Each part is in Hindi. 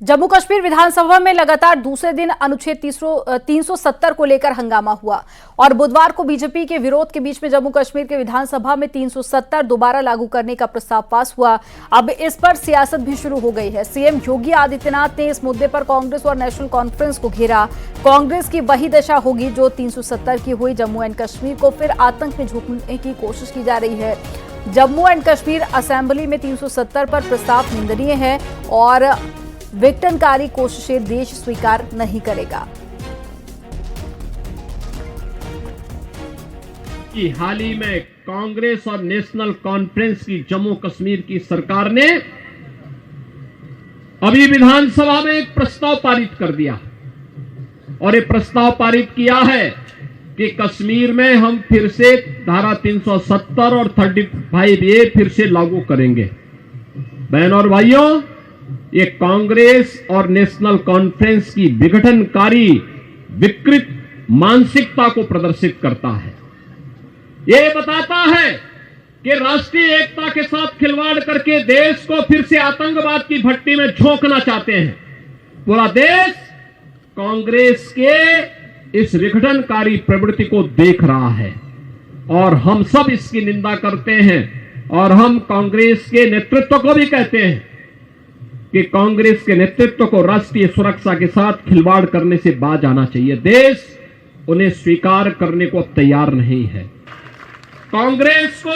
जम्मू कश्मीर विधानसभा में लगातार दूसरे दिन अनुच्छेद 370 को लेकर हंगामा हुआ और बुधवार को बीजेपी के विरोध के बीच में जम्मू कश्मीर के विधानसभा में 370 दोबारा लागू करने का प्रस्ताव पास हुआ। अब इस पर सियासत भी शुरू हो गई है। सीएम योगी आदित्यनाथ ने इस मुद्दे पर कांग्रेस और नेशनल कॉन्फ्रेंस को घेरा। कांग्रेस की वही दशा होगी जो 370 की हुई। जम्मू एंड कश्मीर को फिर आतंक में झोंकने की कोशिश की जा रही है। जम्मू एंड कश्मीर असेंबली में 370 पर प्रस्ताव निंदनीय है और विघटनकारी कोशिशें देश स्वीकार नहीं करेगा। कि हाल ही में कांग्रेस और नेशनल कॉन्फ्रेंस की जम्मू कश्मीर की सरकार ने अभी विधानसभा में एक प्रस्ताव पारित कर दिया और ये प्रस्ताव पारित किया है कि कश्मीर में हम फिर से धारा 370 और 35A फिर से लागू करेंगे। बहनों और भाइयों, ये कांग्रेस और नेशनल कॉन्फ्रेंस की विघटनकारी विकृत मानसिकता को प्रदर्शित करता है। ये बताता है कि राष्ट्रीय एकता के साथ खिलवाड़ करके देश को फिर से आतंकवाद की भट्टी में झोंकना चाहते हैं। पूरा देश कांग्रेस के इस विघटनकारी प्रवृत्ति को देख रहा है और हम सब इसकी निंदा करते हैं और हम कांग्रेस के नेतृत्व को भी कहते हैं कि कांग्रेस के नेतृत्व को राष्ट्रीय सुरक्षा के साथ खिलवाड़ करने से बाज आना चाहिए। देश उन्हें स्वीकार करने को तैयार नहीं है। कांग्रेस को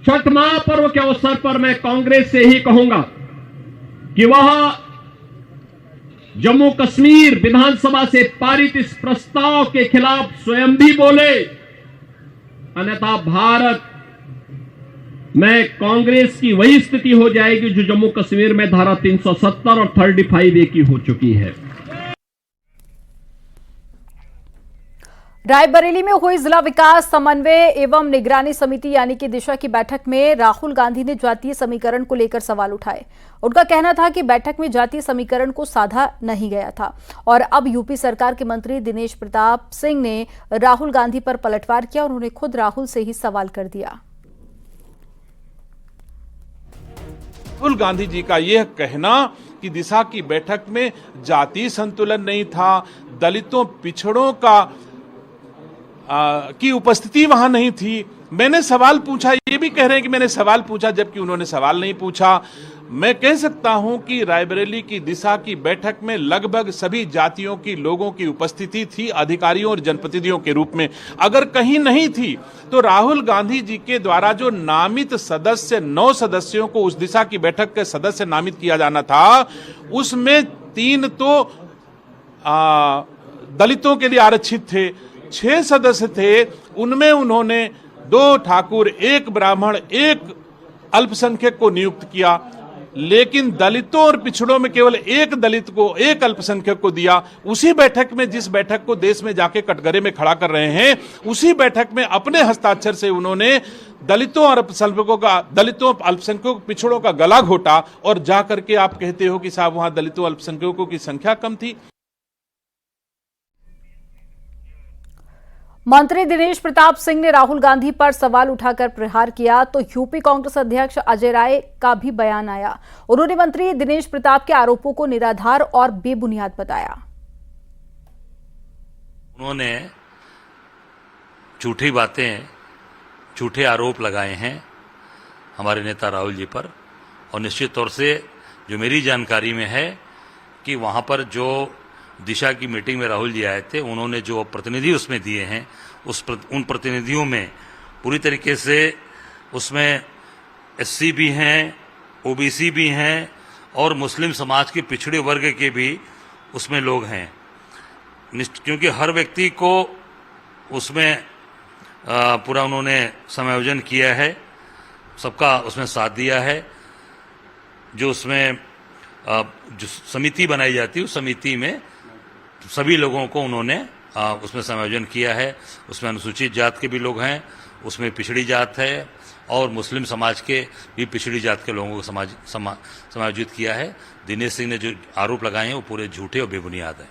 छठ महापर्व के अवसर पर मैं कांग्रेस से ही कहूंगा कि वह जम्मू कश्मीर विधानसभा से पारित इस प्रस्ताव के खिलाफ स्वयं भी बोले, अन्यथा भारत में कांग्रेस की वही स्थिति हो जाएगी जो जम्मू कश्मीर में धारा 370 और 35A की हो चुकी है। रायबरेली में हुई जिला विकास समन्वय एवं निगरानी समिति यानी कि दिशा की बैठक में राहुल गांधी ने जातीय समीकरण को लेकर सवाल उठाए। उनका कहना था कि बैठक में जातीय समीकरण को साधा नहीं गया था और अब यूपी सरकार के मंत्री दिनेश प्रताप सिंह ने राहुल गांधी पर पलटवार किया और उन्होंने खुद राहुल से ही सवाल कर दिया। राहुल गांधी जी का यह कहना कि दिशा की बैठक में जातीय संतुलन नहीं था, दलितों पिछड़ों की उपस्थिति वहां नहीं थी। मैंने सवाल पूछा, ये भी कह रहे हैं कि मैंने सवाल पूछा जबकि उन्होंने सवाल नहीं पूछा। मैं कह सकता हूं कि रायबरेली की दिशा की बैठक में लगभग सभी जातियों की लोगों की उपस्थिति थी, अधिकारियों और जनप्रतिनिधियों के रूप में। अगर कहीं नहीं थी तो राहुल गांधी जी के द्वारा जो नामित सदस्य 9 सदस्यों को उस दिशा की बैठक के सदस्य नामित किया जाना था, उसमें 3 तो दलितों के लिए आरक्षित थे, 6 सदस्य थे, उनमें उन्होंने 2 ठाकुर, 1 ब्राह्मण, 1 अल्पसंख्यक को नियुक्त किया, लेकिन दलितों और पिछड़ों में केवल 1 दलित को, 1 अल्पसंख्यक को दिया। उसी बैठक में, जिस बैठक को देश में जाके कटघरे में खड़ा कर रहे हैं, उसी बैठक में अपने हस्ताक्षर से उन्होंने दलितों और अल्पसंख्यकों पिछड़ों का गला घोटा और जाकर के आप कहते हो कि साहब वहां दलितों अल्पसंख्यकों की संख्या कम थी। मंत्री दिनेश प्रताप सिंह ने राहुल गांधी पर सवाल उठाकर प्रहार किया तो यूपी कांग्रेस अध्यक्ष अजय राय का भी बयान आया। उन्होंने मंत्री दिनेश प्रताप के आरोपों को निराधार और बेबुनियाद बताया। उन्होंने झूठी बातें, झूठे आरोप लगाए हैं हमारे नेता राहुल जी पर और निश्चित तौर से जो मेरी जानकारी में है कि वहां पर जो दिशा की मीटिंग में राहुल जी आए थे, उन्होंने जो प्रतिनिधि उसमें दिए हैं उन प्रतिनिधियों में पूरी तरीके से उसमें एससी भी हैं, ओबीसी भी हैं और मुस्लिम समाज के पिछड़े वर्ग के भी उसमें लोग हैं, क्योंकि हर व्यक्ति को उसमें पूरा उन्होंने समायोजन किया है, सबका उसमें साथ दिया है। जो उसमें जो समिति बनाई जाती है उस समिति में सभी लोगों को उन्होंने उसमें समायोजन किया है। उसमें अनुसूचित जात के भी लोग हैं, उसमें पिछड़ी जात है और मुस्लिम समाज के भी पिछड़ी जात के लोगों को समायोजित किया है। दिनेश सिंह ने जो आरोप लगाए हैं वो पूरे झूठे और बेबुनियाद हैं।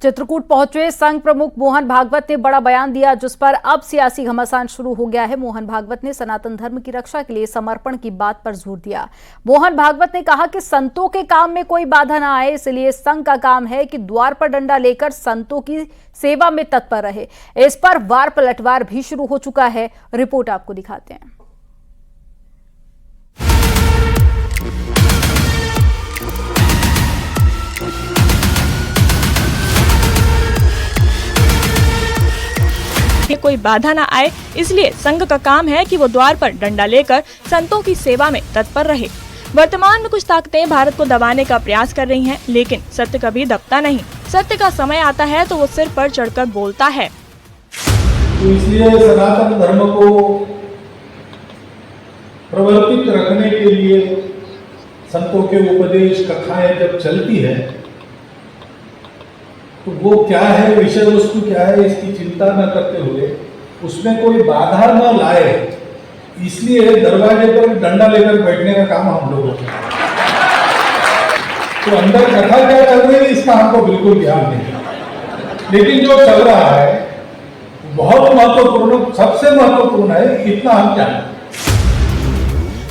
चित्रकूट पहुंचे संघ प्रमुख मोहन भागवत ने बड़ा बयान दिया, जिस पर अब सियासी घमासान शुरू हो गया है। मोहन भागवत ने सनातन धर्म की रक्षा के लिए समर्पण की बात पर जोर दिया। मोहन भागवत ने कहा कि संतों के काम में कोई बाधा ना आए, इसलिए संघ का काम है कि द्वार पर डंडा लेकर संतों की सेवा में तत्पर रहे। इस पर वार पलटवार भी शुरू हो चुका है। रिपोर्ट आपको दिखाते हैं। कोई बाधा न आए, इसलिए संघ का काम है कि वो द्वार पर डंडा लेकर संतों की सेवा में तत्पर रहे। वर्तमान में कुछ ताकतें भारत को दबाने का प्रयास कर रही हैं, लेकिन सत्य कभी दबता नहीं। सत्य का समय आता है तो वो सिर पर चढ़कर बोलता है। तो इसलिए सनातन धर्म को प्रवर्तित रखने के लिए संतों के उपदेश कथाएं जब चलती है तो वो क्या है, विषय वस्तु क्या है, इसकी चिंता न करते हुए उसमें कोई बाधा न लाए, इसलिए दरवाजे पर डंडा लेकर बैठने का काम हम लोगों का। तो अंदर कथा क्या चल रही है इसका हमको बिल्कुल ध्यान नहीं, लेकिन जो चल रहा है बहुत महत्वपूर्ण, सबसे महत्वपूर्ण है, इतना हम जानते।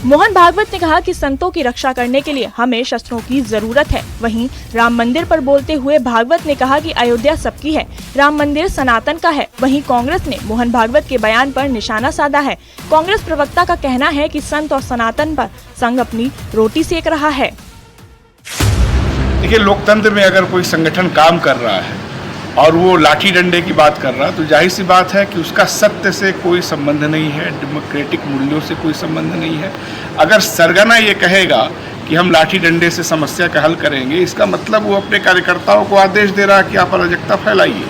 मोहन भागवत ने कहा कि संतों की रक्षा करने के लिए हमें शस्त्रों की जरूरत है। वहीं राम मंदिर पर बोलते हुए भागवत ने कहा कि अयोध्या सबकी है, राम मंदिर सनातन का है। वहीं कांग्रेस ने मोहन भागवत के बयान पर निशाना साधा है। कांग्रेस प्रवक्ता का कहना है कि संत और सनातन पर संघ अपनी रोटी सेक रहा है। देखिए, लोकतंत्र में अगर कोई संगठन काम कर रहा है और वो लाठी डंडे की बात कर रहा है तो जाहिर सी बात है कि उसका सत्य से कोई संबंध नहीं है, डेमोक्रेटिक मूल्यों से कोई संबंध नहीं है। अगर सरगना ये कहेगा कि हम लाठी डंडे से समस्या का हल करेंगे, इसका मतलब वो अपने कार्यकर्ताओं को आदेश दे रहा है कि आप अराजकता फैलाइए।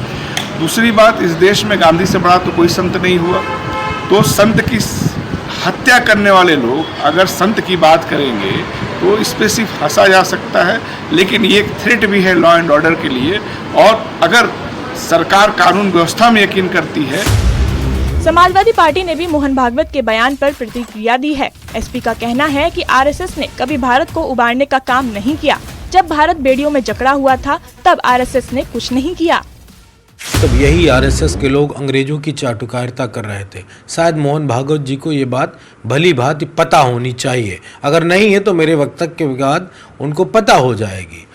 दूसरी बात, इस देश में गांधी से बड़ा तो कोई संत नहीं हुआ, तो संत की हत्या करने वाले लोग अगर संत की बात करेंगे तो इस पे सिर्फ हंसा जा सकता है, लेकिन ये एक थ्रेट भी है लॉ एंड ऑर्डर के लिए। और अगर सरकार कानून व्यवस्था में यकीन करती है। समाजवादी पार्टी ने भी मोहन भागवत के बयान पर प्रतिक्रिया दी है। एसपी का कहना है कि आरएसएस ने कभी भारत को उबारने का काम नहीं किया। जब भारत बेड़ियों में जकड़ा हुआ था तब आरएसएस ने कुछ नहीं किया। तब यही आरएसएस के लोग अंग्रेजों की चाटुकारिता कर रहे थे। शायद मोहन भागवत जी को ये बात भली भांति पता होनी चाहिए, अगर नहीं है तो मेरे वक्तव्य के बाद उनको पता हो जाएगी।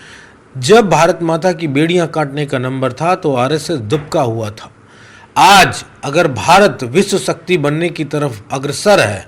जब भारत माता की बेड़ियां काटने का नंबर था तो आरएसएस दुबका हुआ था। आज अगर भारत विश्व शक्ति बनने की तरफ अग्रसर है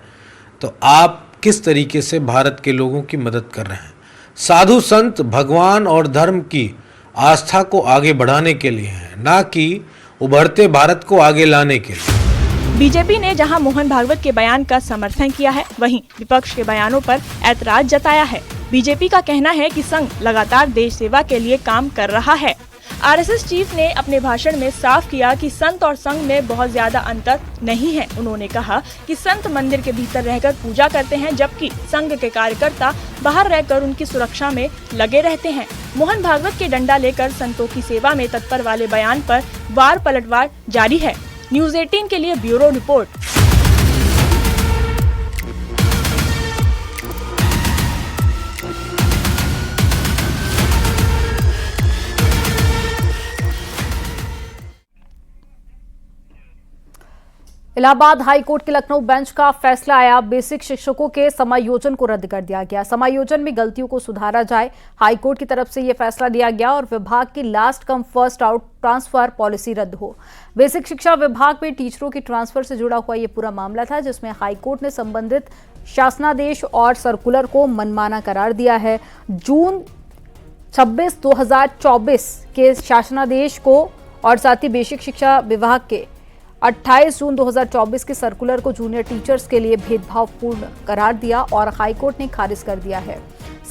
तो आप किस तरीके से भारत के लोगों की मदद कर रहे हैं? साधु संत भगवान और धर्म की आस्था को आगे बढ़ाने के लिए है, ना कि उभरते भारत को आगे लाने के लिए। बीजेपी ने जहां मोहन भागवत के बयान का समर्थन किया है, वहीं विपक्ष के बयानों पर ऐतराज जताया है। बीजेपी का कहना है कि संघ लगातार देश सेवा के लिए काम कर रहा है। आरएसएस चीफ ने अपने भाषण में साफ किया कि संत और संघ में बहुत ज्यादा अंतर नहीं है। उन्होंने कहा कि संत मंदिर के भीतर रहकर पूजा करते हैं, जबकि संघ के कार्यकर्ता बाहर रहकर उनकी सुरक्षा में लगे रहते हैं। मोहन भागवत के डंडा लेकर संतों की सेवा में तत्पर वाले बयान पर वार पलटवार जारी है। न्यूज़ 18 के लिए bureau report. Allahabad high court के लखनऊ बेंच का फैसला आया। बेसिक शिक्षकों के समायोजन को रद्द कर दिया गया। समायोजन में गलतियों को सुधारा जाए, हाई कोर्ट की तरफ से यह फैसला दिया गया और विभाग की last come first out transfer policy रद्द हो। बेसिक शिक्षा विभाग में टीचरों की ट्रांसफर से जुड़ा हुआ यह पूरा मामला था, जिसमें हाई कोर्ट ने संबंधित शासनादेश और सर्कुलर को मनमाना करार दिया है। जून 26, 2024 के शासनादेश को और साथ ही बेसिक शिक्षा विभाग के 28 जून 2024 के सर्कुलर को जूनियर टीचर्स के लिए भेदभावपूर्ण करार दिया और हाईकोर्ट ने खारिज कर दिया है।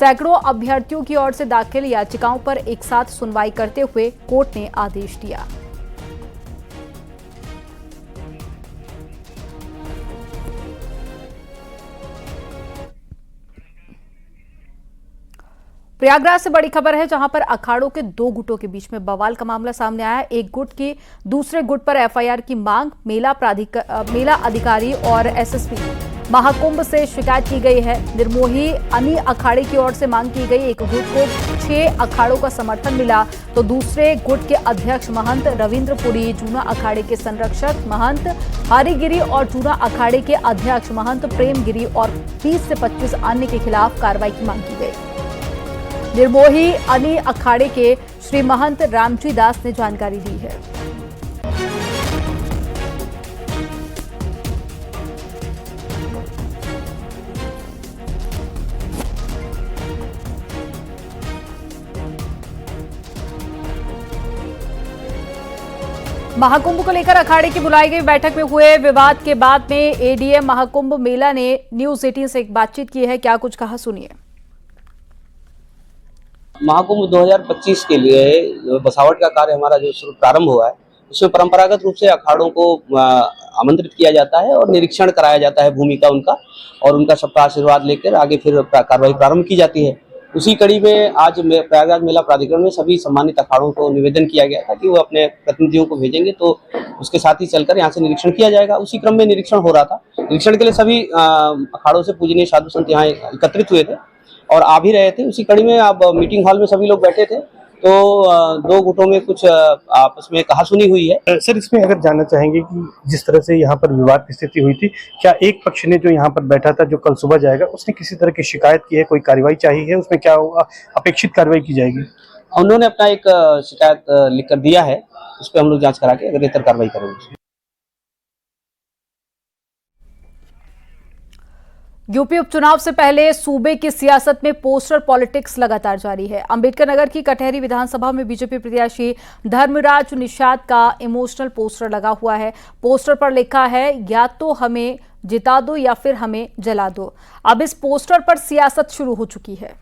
सैकड़ों अभ्यर्थियों की ओर से दाखिल याचिकाओं पर एक साथ सुनवाई करते हुए कोर्ट ने आदेश दिया। प्रयागराज से बड़ी खबर है, जहां पर अखाड़ों के दो गुटों के बीच में बवाल का मामला सामने आया। एक गुट की दूसरे गुट पर एफआईआर की मांग, मेला अधिकारी और एसएसपी महाकुंभ से शिकायत की गई है। निर्मोही अनी अखाड़े की ओर से मांग की गई। एक गुट को 6 अखाड़ों का समर्थन मिला तो दूसरे गुट के अध्यक्ष महंत रविंद्रपुरी, जूना अखाड़े के संरक्षक महंत हरिगिरी और जूना अखाड़े के अध्यक्ष महंत प्रेमगिरी और 20 से 25 अन्य के खिलाफ कार्रवाई की मांग की गई। निर्मोही अनी अखाड़े के श्री महंत रामजी दास ने जानकारी दी है। महाकुंभ को लेकर अखाड़े की बुलाई गई बैठक में हुए विवाद के बाद में एडीएम महाकुंभ मेला ने न्यूज 18 से एक बातचीत की है। क्या कुछ कहा, सुनिए। महाकुंभ 2025 के लिए बसावट का कार्य हमारा जो शुरू प्रारंभ हुआ है, उसमें परंपरागत रूप से अखाड़ों को आमंत्रित किया जाता है और निरीक्षण कराया जाता है भूमि का उनका, और उनका सबका आशीर्वाद लेकर आगे फिर कार्रवाई प्रारंभ की जाती है। उसी कड़ी में आज प्रयागराज मेला प्राधिकरण में सभी सम्मानित अखाड़ों को निवेदन किया गया था कि वो अपने प्रतिनिधियों को भेजेंगे तो उसके साथ ही चलकर यहाँ से निरीक्षण किया जाएगा। उसी क्रम में निरीक्षण हो रहा था। निरीक्षण के लिए सभी अखाड़ों से पूजनीय साधु संत यहाँ एकत्रित हुए थे और आ भी रहे थे। उसी कड़ी में अब मीटिंग हॉल में सभी लोग बैठे थे तो 2 गुटों में कुछ आपस में कहासुनी हुई है। सर, इसमें अगर जानना चाहेंगे कि जिस तरह से यहाँ पर विवाद की स्थिति हुई थी, क्या एक पक्ष ने जो यहाँ पर बैठा था, जो कल सुबह जाएगा, उसने किसी तरह की शिकायत की है, कोई कार्रवाई चाहिए है, उसमें क्या अपेक्षित कार्रवाई की जाएगी? उन्होंने अपना एक शिकायत लिख कर दिया है, उस पर हम लोग जांच करा के अग्रेतर कार्रवाई करेंगे। यूपी उपचुनाव से पहले सूबे की सियासत में पोस्टर पॉलिटिक्स लगातार जारी है। अंबेडकर नगर की कटहरी विधानसभा में बीजेपी प्रत्याशी धर्मराज निषाद का इमोशनल पोस्टर लगा हुआ है। पोस्टर पर लिखा है, या तो हमें जिता दो या फिर हमें जला दो। अब इस पोस्टर पर सियासत शुरू हो चुकी है।